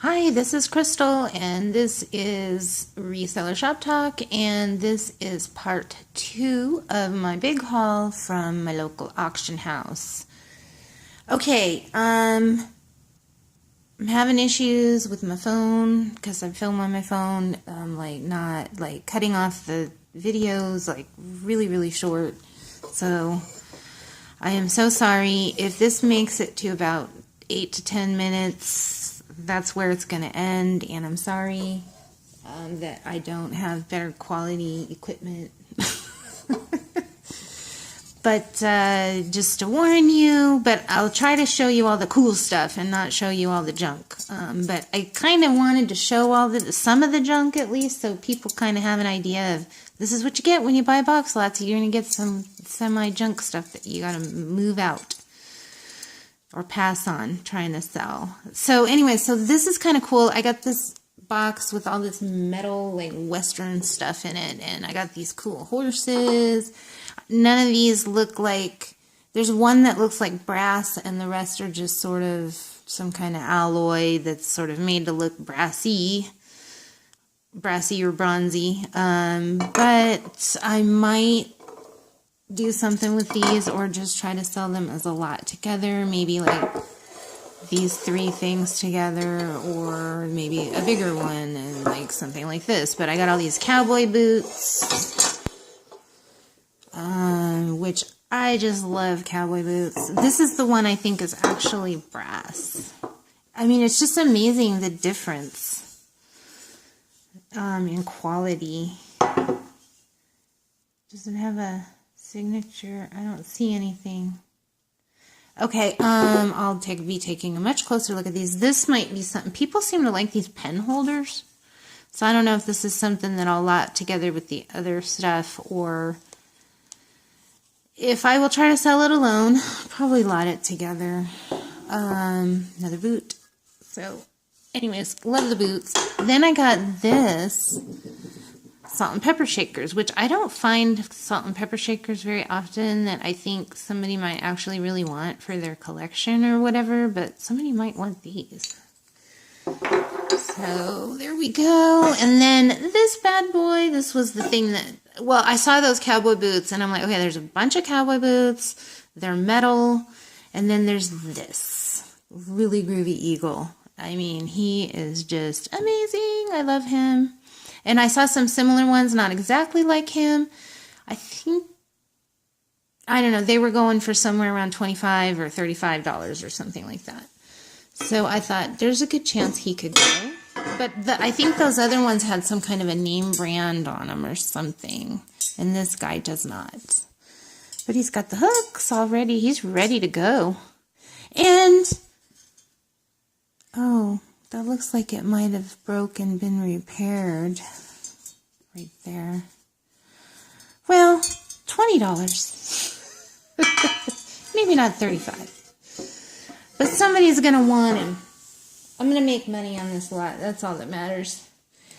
Hi, this is Crystal, and this is Reseller Shop Talk, and this is part 2 of my big haul from my local auction house. Okay, I'm having issues with my phone because I film on my phone, not cutting off the videos really short. So I am so sorry if this makes it to about 8 to 10 minutes. That's where it's going to end, and I'm sorry that I don't have better quality equipment. But just to warn you, but I'll try to show you all the cool stuff and not show you all the junk. But I kind of wanted to show some of the junk at least, so people kind of have an idea of this is what you get when you buy box lots. You're going to get some semi-junk stuff that you got to move out or pass on trying to sell. So anyway, so this is kind of cool. I got this box with all this metal western stuff in it, and I got these cool horses. None of these look like, there's one that looks like brass, and the rest are just sort of some kind of alloy that's sort of made to look brassy or bronzy. But I might do something with these or just try to sell them as a lot together, maybe like these 3 things together, or maybe a bigger one and like something like this. But I got all these cowboy boots, which I just love cowboy boots. This is the one I think is actually brass. I mean, it's just amazing the difference in quality. Does it have a signature? I don't see anything. Okay, I'll be taking a much closer look at these. This might be something. People seem to like these pen holders. So I don't know if this is something that I'll lot together with the other stuff, or if I will try to sell it alone, probably lot it together. Another boot. So anyways, love the boots. Then I got this salt and pepper shakers, which I don't find salt and pepper shakers very often, that I think somebody might actually really want for their collection or whatever, but somebody might want these. So there we go. And then this bad boy, this was the thing that, well, I saw those cowboy boots and I'm like, okay, there's a bunch of cowboy boots, they're metal, and then there's this really groovy eagle. I mean, he is just amazing. I love him. And I saw some similar ones, not exactly like him. I think, I don't know, they were going for somewhere around $25 or $35 or something like that. So I thought, there's a good chance he could go. But I think those other ones had some kind of a name brand on them or something. And this guy does not. But he's got the hooks already. He's ready to go. And, oh, that looks like it might have broken, been repaired. Right there. Well, $20. Maybe not $35. But somebody's going to want him. I'm going to make money on this lot. That's all that matters.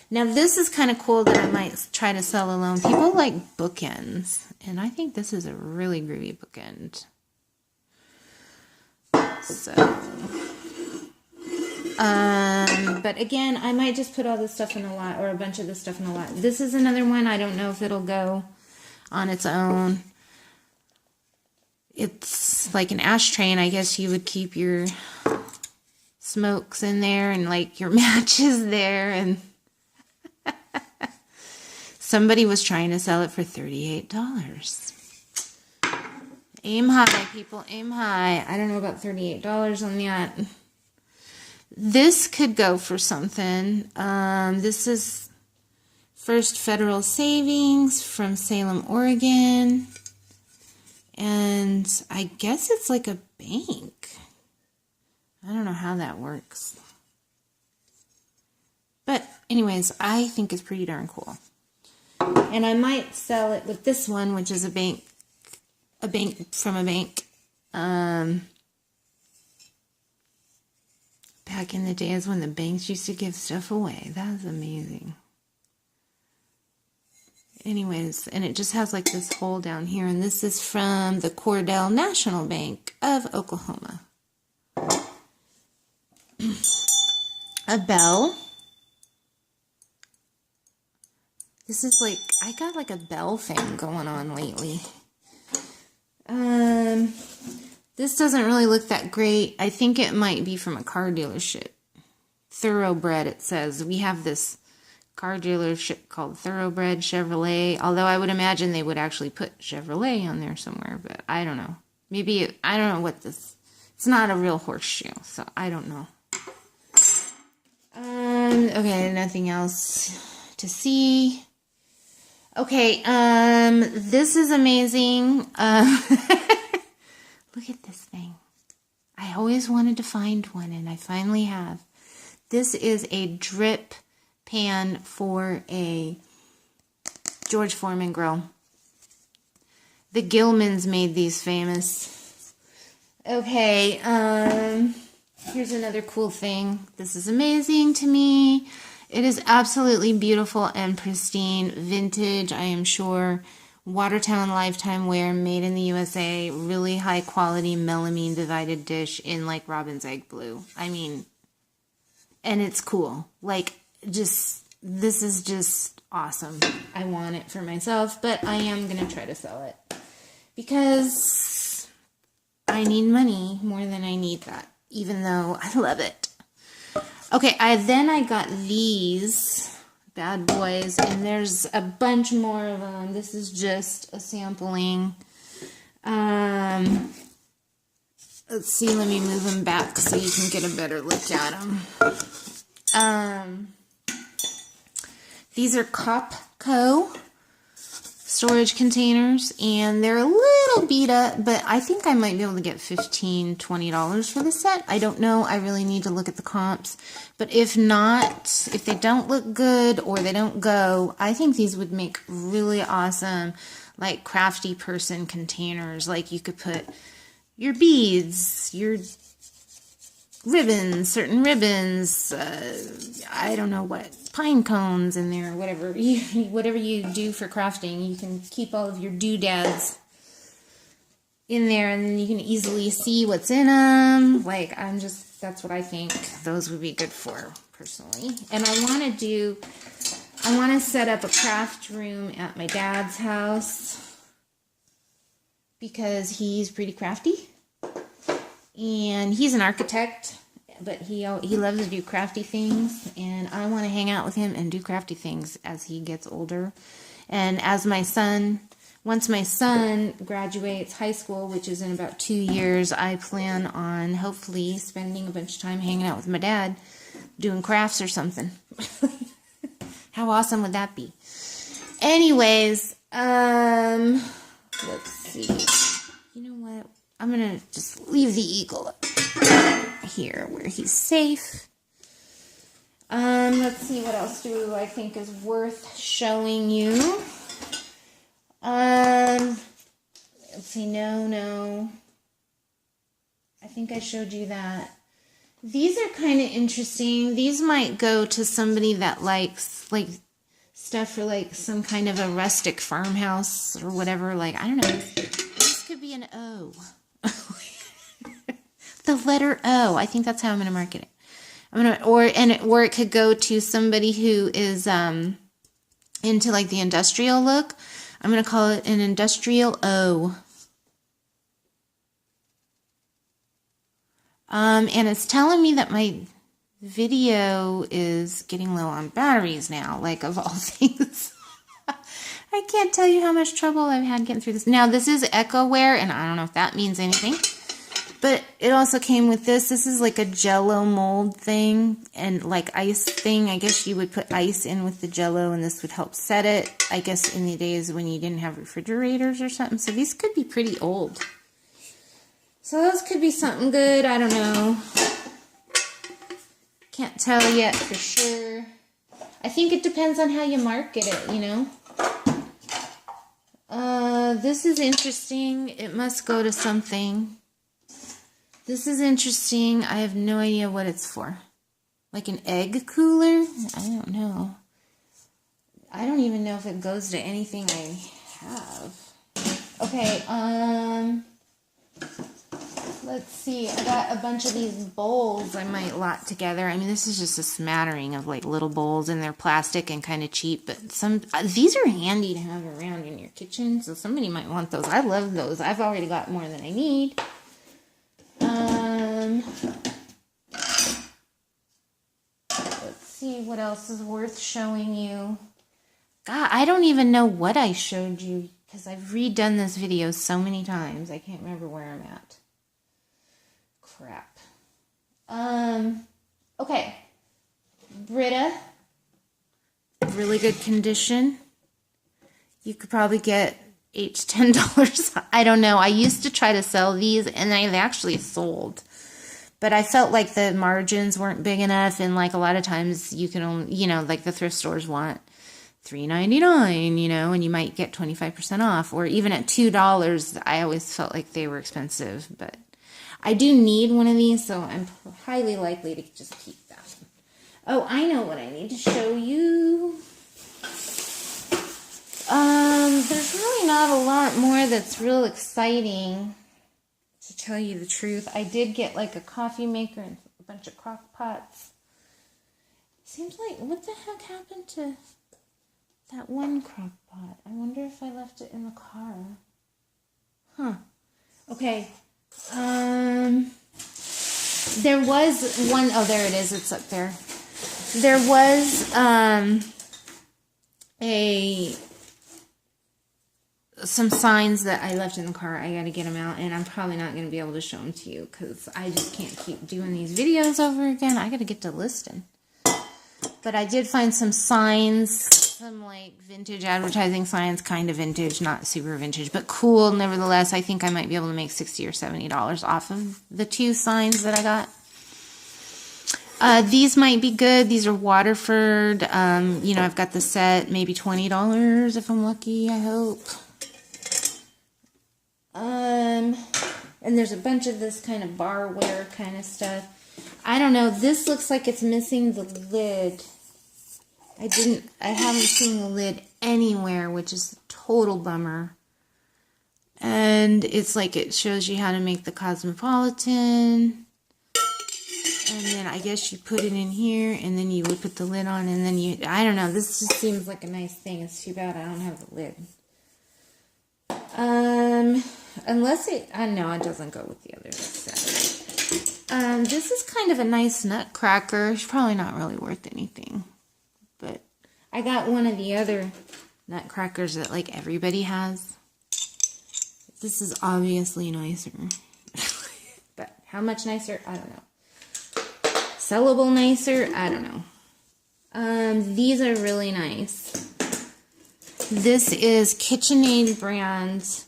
Now, this is kind of cool that I might try to sell alone. People like bookends. And I think this is a really groovy bookend. So, but again, I might just put all this stuff in a lot, or a bunch of this stuff in a lot. This is another one. I don't know if it'll go on its own. It's like an ashtray, and I guess you would keep your smokes in there and like your matches there. And somebody was trying to sell it for $38. Aim high, people, aim high. I don't know about $38 on that. This could go for something. This is First Federal Savings from Salem, Oregon. And I guess it's like a bank. I don't know how that works. But anyways, I think it's pretty darn cool. And I might sell it with this one, which is a bank from a bank. Back in the days when the banks used to give stuff away. That was amazing. Anyways, and it just has like this hole down here, and this is from the Cordell National Bank of Oklahoma. a bell. This is like, I got like a bell thing going on lately. This doesn't really look that great. I think it might be from a car dealership. Thoroughbred, it says. We have this car dealership called Thoroughbred Chevrolet, although I would imagine they would actually put Chevrolet on there somewhere, but I don't know. Maybe, I don't know what this, it's not a real horseshoe, so I don't know. Okay, nothing else to see. Okay, this is amazing. Look at this thing. I always wanted to find one, and I finally have. This is a drip pan for a George Foreman grill. The Gilmans made these famous. Okay, here's another cool thing. This is amazing to me. It is absolutely beautiful and pristine, vintage, I am sure. Watertown Lifetime Wear, made in the USA, really high quality melamine divided dish in like robin's egg blue. I mean, and it's cool. Like, just, this is just awesome. I want it for myself, but I am going to try to sell it because I need money more than I need that, even though I love it. Okay, then I got these bad boys, and there's a bunch more of them. This is just a sampling. Let's see, let me move them back so you can get a better look at them. These are Copco storage containers, and they're a little beat up, but I think I might be able to get $15, $20 for the set. I don't know. I really need to look at the comps. But if not, if they don't look good or they don't go, I think these would make really awesome, like, crafty person containers. Like, you could put your beads, your ribbons, certain ribbons, I don't know what, pine cones in there, whatever you do for crafting. You can keep all of your doodads in there, and then you can easily see what's in them. Like, that's what I think those would be good for, personally. And I want to set up a craft room at my dad's house because he's pretty crafty. And he's an architect, but he loves to do crafty things, and I want to hang out with him and do crafty things as he gets older. And as once my son graduates high school, which is in about 2 years, I plan on hopefully spending a bunch of time hanging out with my dad, doing crafts or something. How awesome would that be? Anyways, let's see. You know what? I'm going to just leave the eagle up here where he's safe. Let's see, what else do I think is worth showing you? Let's see, no. I think I showed you that. These are kind of interesting. These might go to somebody that likes, like, stuff for, like, some kind of a rustic farmhouse or whatever. Like, I don't know. This could be an O. The letter O. I think that's how I'm going to market it. Or it could go to somebody who is into like the industrial look. I'm going to call it an industrial O. And it's telling me that my video is getting low on batteries now, like, of all things. I can't tell you how much trouble I've had getting through this. Now, this is EcoWare, and I don't know if that means anything. But it also came with this. This is like a Jell-O mold thing and like ice thing. I guess you would put ice in with the Jell-O and this would help set it. I guess in the days when you didn't have refrigerators or something. So these could be pretty old. So those could be something good. I don't know. Can't tell yet for sure. I think it depends on how you market it, you know. This is interesting. It must go to something. This is interesting. I have no idea what it's for. Like an egg cooler? I don't know. I don't even know if it goes to anything I have. Okay, let's see. I got a bunch of these bowls I might lot together. I mean, this is just a smattering of like little bowls, and they're plastic and kind of cheap, but some these are handy to have around in your kitchen, so somebody might want those. I love those. I've already got more than I need. Let's see what else is worth showing you. God, I don't even know what I showed you because I've redone this video so many times. I can't remember where I'm at. Crap. Okay. Brita. Really good condition. You could probably get $8 to $10. I don't know. I used to try to sell these, and they actually sold. But I felt like the margins weren't big enough, and like a lot of times you can only, you know, like the thrift stores want $3.99, you know, and you might get 25% off, or even at $2. I always felt like they were expensive, but I do need one of these, so I'm highly likely to just keep that. Oh, I know what I need to show you. There's really not a lot more that's real exciting, to tell you the truth. I did get like a coffee maker and a bunch of crock pots. Seems like, what the heck happened to that one crock pot? I wonder if I left it in the car. Huh. Okay. There was one, oh, there it is. It's up there. There was, some signs that I left in the car. I got to get them out, and I'm probably not going to be able to show them to you because I just can't keep doing these videos over again. I got to get to listing. But I did find some signs, some like vintage advertising signs, kind of vintage, not super vintage, but cool nevertheless. I think I might be able to make $60 or $70 off of the 2 signs that I got. These might be good. These are Waterford. You know, I've got the set, maybe $20 if I'm lucky, I hope. And there's a bunch of this kind of barware kind of stuff. I don't know. This looks like it's missing the lid. I haven't seen the lid anywhere, which is a total bummer. And it's like it shows you how to make the Cosmopolitan. And then I guess you put it in here, and then you would put the lid on, and then I don't know. This just seems like a nice thing. It's too bad I don't have the lid. Unless I know it doesn't go with the other set. This is kind of a nice nutcracker. It's probably not really worth anything. But I got one of the other nutcrackers that like everybody has. This is obviously nicer. But how much nicer? I don't know. Sellable nicer? I don't know. These are really nice. This is KitchenAid brand.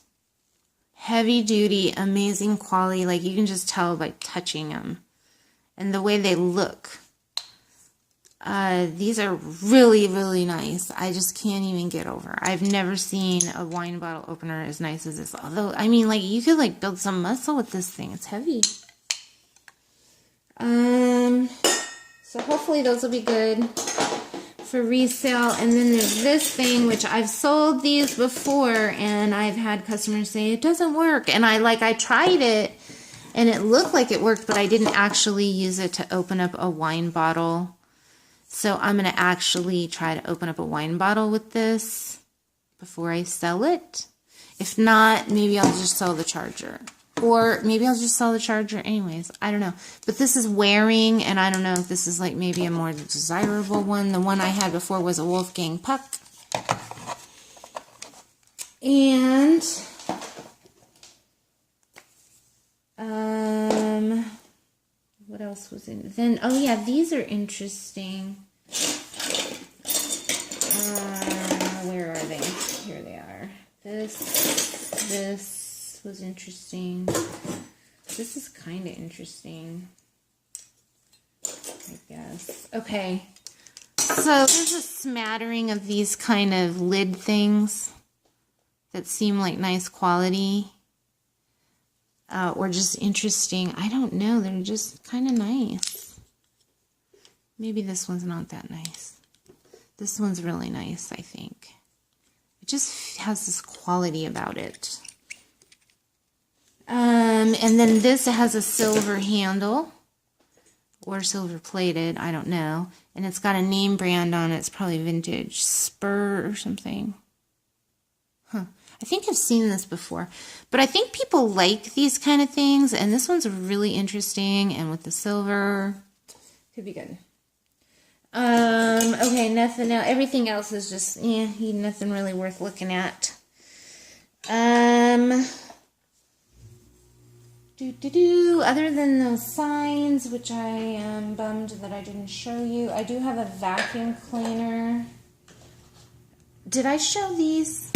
Heavy duty, amazing quality. Like you can just tell by touching them. And the way they look. These are really, really nice. I just can't even get over. I've never seen a wine bottle opener as nice as this. Although, I mean, like, you could, like, build some muscle with this thing. It's heavy. So hopefully those will be good for resale. And then there's this thing, which I've sold these before, and I've had customers say, it doesn't work. And I tried it, and it looked like it worked, but I didn't actually use it to open up a wine bottle. So I'm going to actually try to open up a wine bottle with this before I sell it. If not, maybe I'll just sell the charger. Or maybe I'll just sell the charger anyways. I don't know. But this is wearing, and I don't know if this is like maybe a more desirable one. The one I had before was a Wolfgang Puck. And what else was in it? Then, oh yeah, these are interesting. Where are they? Here they are. This was interesting. This is kind of interesting, I guess. Okay, so there's a smattering of these kind of lid things that seem like nice quality. Or just interesting. I don't know. They're just kind of nice. Maybe this one's not that nice. This one's really nice, I think. It just has this quality about it. And then this has a silver handle. Or silver plated, I don't know. And it's got a name brand on it. It's probably vintage Spur or something. Huh. I think I've seen this before. But I think people like these kind of things. And this one's really interesting. And with the silver, could be good. Okay, nothing now. Everything else is just, nothing really worth looking at. Other than those signs, which I am bummed that I didn't show you, I do have a vacuum cleaner. Did I show these?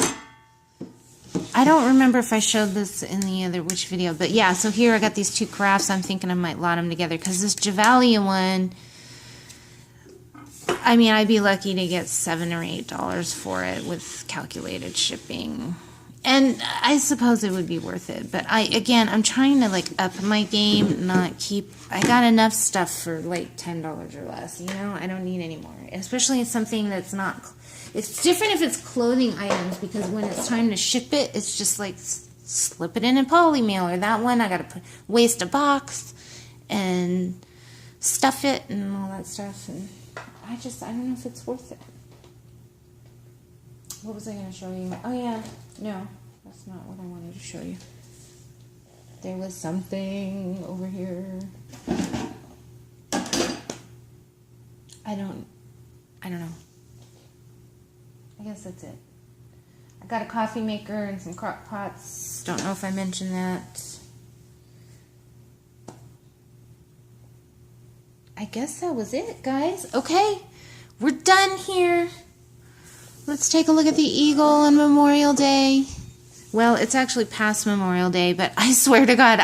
I don't remember if I showed this in the which video, but yeah, so here I got these two crafts. I'm thinking I might lot them together because this Javalia one, I mean, I'd be lucky to get $7 or $8 for it with calculated shipping. And I suppose it would be worth it. But I'm trying to like up my game, not keep, I got enough stuff for like $10 or less, you know? I don't need any more. Especially something that's not, it's different if it's clothing items because when it's time to ship it, it's just like slip it in a poly mail or that one. I got to waste a box and stuff it and all that stuff. And I don't know if it's worth it. What was I going to show you? Oh, yeah. No, that's not what I wanted to show you. There was something over here. I don't know. I guess that's it. I got a coffee maker and some crock pots. Don't know if I mentioned that. I guess that was it, guys. Okay, we're done here. Let's take a look at the eagle on Memorial Day. Well, it's actually past Memorial Day, but I swear to God,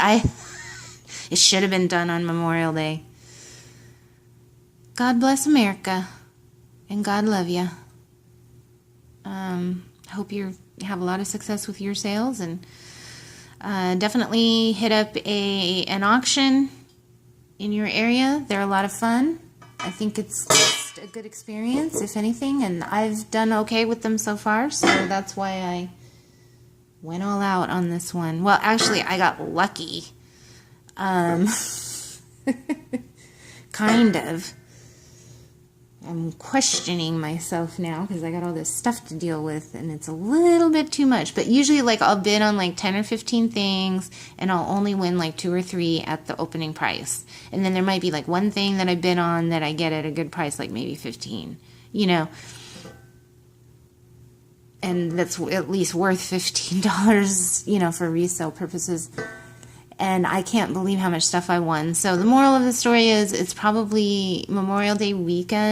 it should have been done on Memorial Day. God bless America, and God love you. Hope you have a lot of success with your sales, and definitely hit up an auction in your area. They're a lot of fun. I think it's just a good experience, if anything, and I've done okay with them so far, so that's why I went all out on this one. Well, actually, I got lucky. Kind of. I'm questioning myself now because I got all this stuff to deal with and it's a little bit too much. But usually like I'll bid on like 10 or 15 things and I'll only win like 2 or 3 at the opening price. And then there might be like one thing that I bid on that I get at a good price, like maybe 15, you know. And that's at least worth $15, you know, for resale purposes. And I can't believe how much stuff I won. So the moral of the story is it's probably Memorial Day weekend.